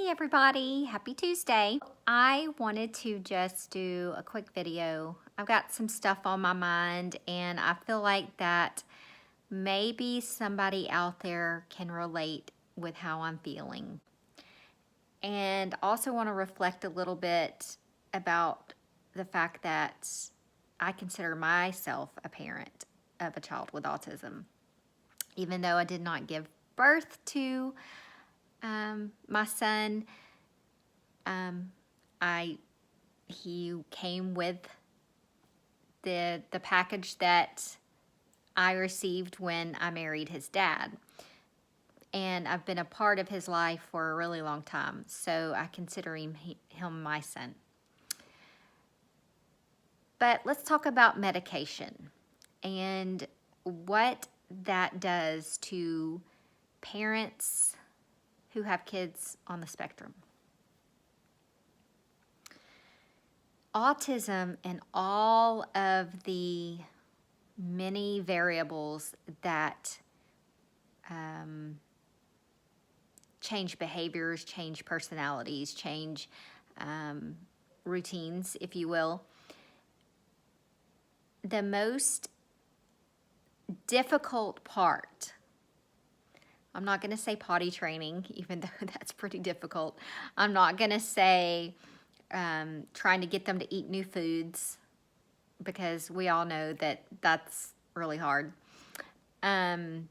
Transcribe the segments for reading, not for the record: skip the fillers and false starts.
Hey everybody, happy Tuesday. I wanted to just do a quick video. I've got some stuff on my mind and I feel like that maybe somebody out there can relate with how I'm feeling. And also want to reflect a little bit about the fact that I consider myself a parent of a child with autism. Even though I did not give birth to my son, he came with the package that I received when I married his dad. And I've been a part of his life for a really long time, so I consider him my son. But let's talk about medication and what that does to parents who have kids on the spectrum. Autism and all of the many variables that change behaviors, change personalities, change routines, if you will. The most difficult part, I'm not going to say potty training, even though that's pretty difficult. I'm not going to say trying to get them to eat new foods, because we all know that that's really hard. But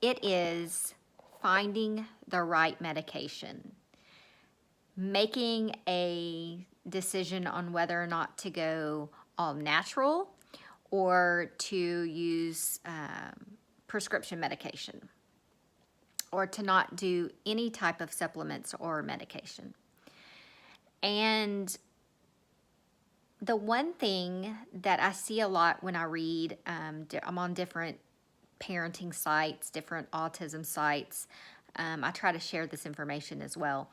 it is finding the right medication, making a decision on whether or not to go all natural or to use prescription medication, or to not do any type of supplements or medication. And the one thing that I see a lot when I read, I'm on different parenting sites, different autism sites. I try to share this information as well.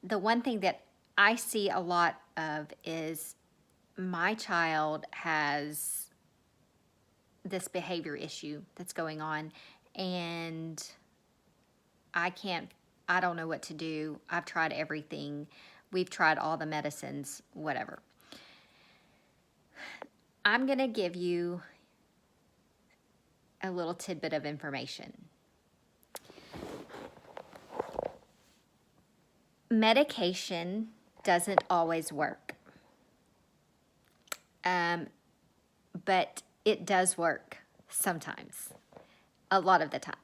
The one thing that I see a lot of is my child has this behavior issue that's going on, and I don't know what to do. I've tried everything. We've tried all the medicines, whatever. I'm going to give you a little tidbit of information. Medication doesn't always work, but it does work sometimes, a lot of the time.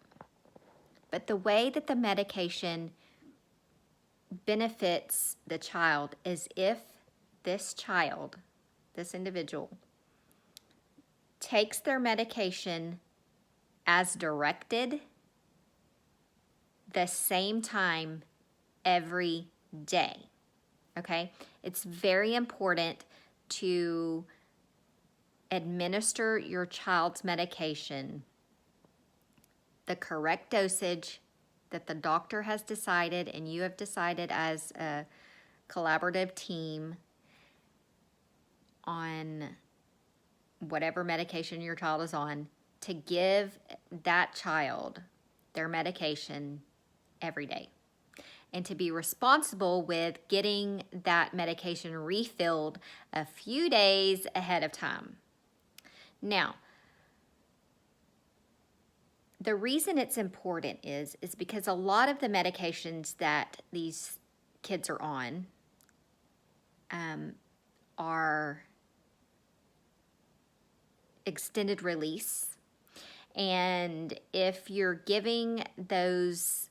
But the way that the medication benefits the child is if this child, this individual, takes their medication as directed the same time every day, okay? It's very important to administer your child's medication the correct dosage that the doctor has decided and you have decided as a collaborative team on whatever medication your child is on, to give that child their medication every day, and to be responsible with getting that medication refilled a few days ahead of time. Now, the reason it's important is because a lot of the medications that these kids are on are extended release. And if you're giving that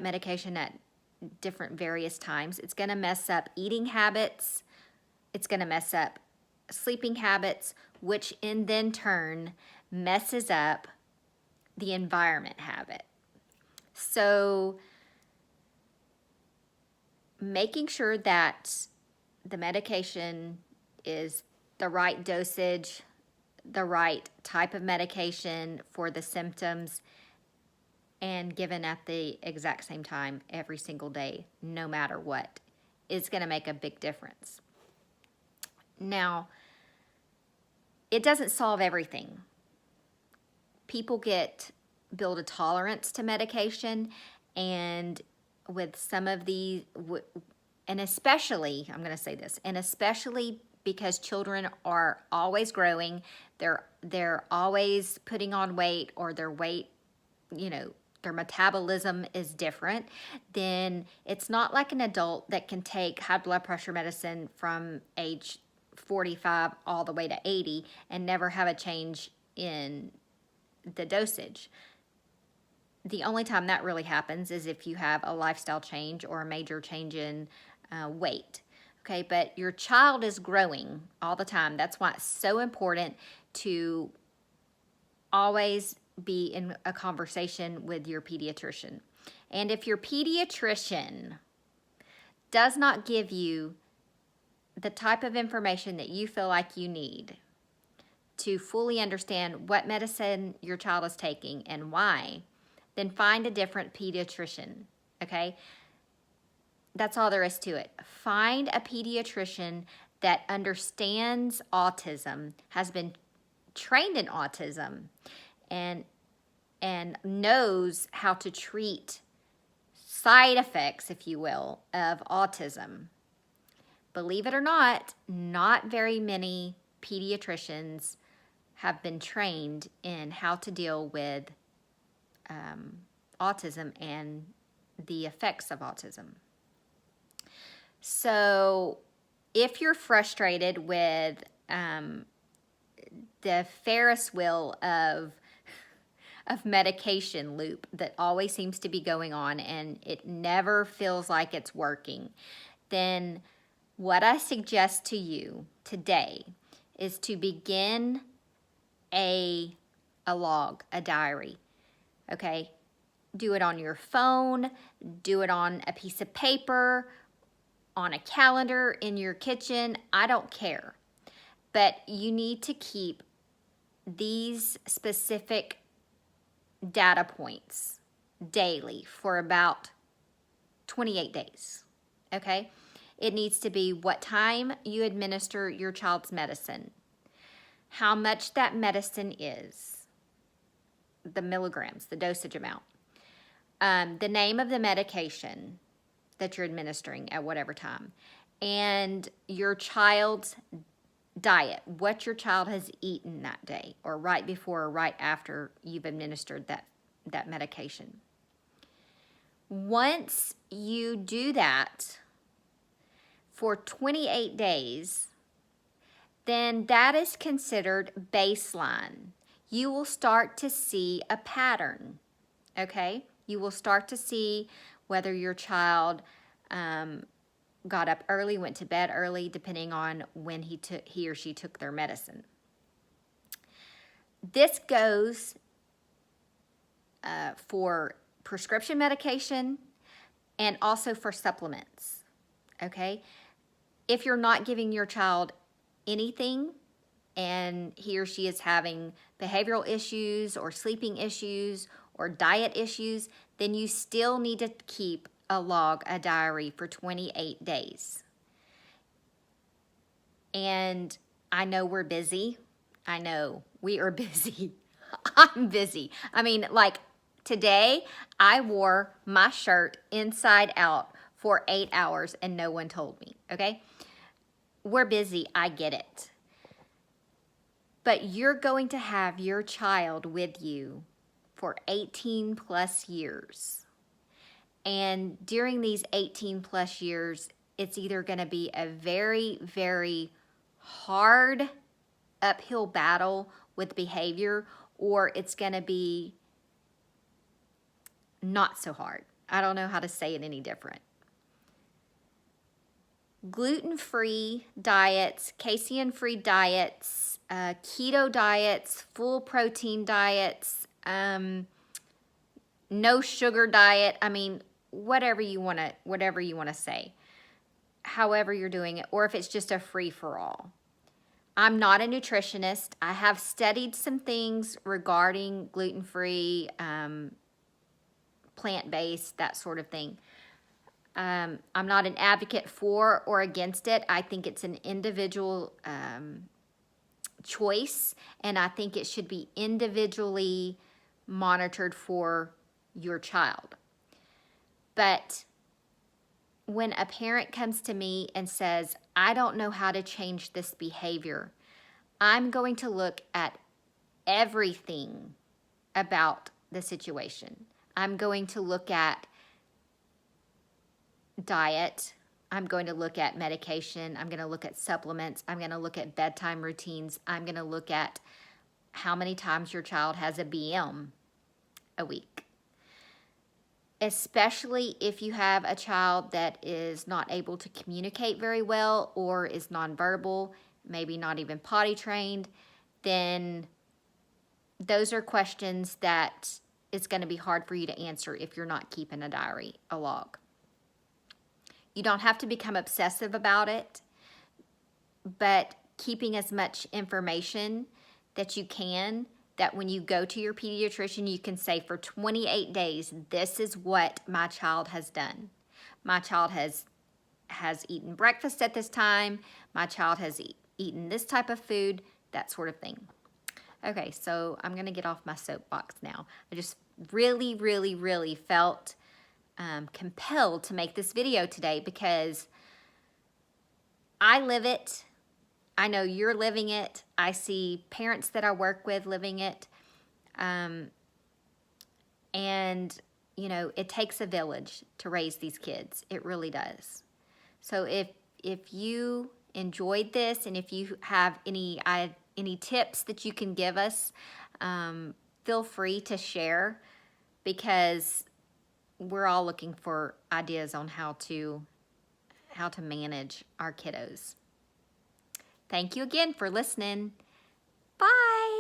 medication at different various times, it's going to mess up eating habits. It's going to mess up sleeping habits, which in then turn messes up the environment habit. So making sure that the medication is the right dosage, the right type of medication for the symptoms, and given at the exact same time every single day, no matter what, is going to make a big difference. Now, it doesn't solve everything. People get build a tolerance to medication, and with some of these, and especially, I'm going to say this, and especially because children are always growing, they're always putting on weight, or their weight, their metabolism is different, then it's not like an adult that can take high blood pressure medicine from age 45 all the way to 80 and never have a change in the dosage. The only time that really happens is if you have a lifestyle change or a major change in weight. Okay, but your child is growing all the time. That's why it's so important to always be in a conversation with your pediatrician. And if your pediatrician does not give you the type of information that you feel like you need to fully understand what medicine your child is taking and why, then find a different pediatrician, okay? That's all there is to it. Find a pediatrician that understands autism, has been trained in autism, and knows how to treat side effects, if you will, of autism. Believe it or not very many pediatricians have been trained in how to deal with autism and the effects of autism. So if you're frustrated with the Ferris wheel of medication loop that always seems to be going on and it never feels like it's working, then what I suggest to you today is to begin a log, a diary, okay? Do it on your phone, do it on a piece of paper, on a calendar, in your kitchen, I don't care. But you need to keep these specific data points daily for about 28 days, okay? It needs to be what time you administer your child's medicine, how much that medicine is, the milligrams, the dosage amount, the name of the medication that you're administering at whatever time, and your child's diet, what your child has eaten that day, or right before or right after you've administered that medication. Once you do that for 28 days, then that is considered baseline. You will start to see a pattern, okay? You will start to see whether your child got up early, went to bed early, depending on when he or she took their medicine. This goes for prescription medication and also for supplements, okay? If you're not giving your child anything and he or she is having behavioral issues or sleeping issues or diet issues, then you still need to keep a log, a diary for 28 days. And I know we're busy. I know we are busy. I'm busy. I mean, like today, I wore my shirt inside out for 8 hours and no one told me, okay? We're busy. I get it. But you're going to have your child with you for 18 plus years. And during these 18 plus years, it's either going to be a very, very hard uphill battle with behavior, or it's going to be not so hard. I don't know how to say it any different. Gluten-free diets, casein-free diets, keto diets, full protein diets, no sugar diet. I mean, whatever you want to say, however you're doing it, or if it's just a free-for-all. I'm not a nutritionist. I have studied some things regarding gluten-free, plant-based, that sort of thing. I'm not an advocate for or against it. I think it's an individual choice, and I think it should be individually monitored for your child. But when a parent comes to me and says, I don't know how to change this behavior, I'm going to look at everything about the situation. I'm going to look at diet. I'm going to look at medication. I'm going to look at supplements. I'm going to look at bedtime routines. I'm going to look at how many times your child has a BM a week. Especially if you have a child that is not able to communicate very well or is nonverbal, maybe not even potty trained, then those are questions that it's going to be hard for you to answer if you're not keeping a diary, a log. You don't have to become obsessive about it, but keeping as much information that you can, that when you go to your pediatrician, you can say for 28 days, this is what my child has done. My child has eaten breakfast at this time. My child has eaten this type of food, that sort of thing. Okay, so I'm going to get off my soapbox now. I just really, really, really felt compelled to make this video today because I live it. I know you're living it. I see parents that I work with living it. And, you know, it takes a village to raise these kids. It really does. So if you enjoyed this and if you have any tips that you can give us, feel free to share, because we're all looking for ideas on how to manage our kiddos. Thank you again for listening. Bye.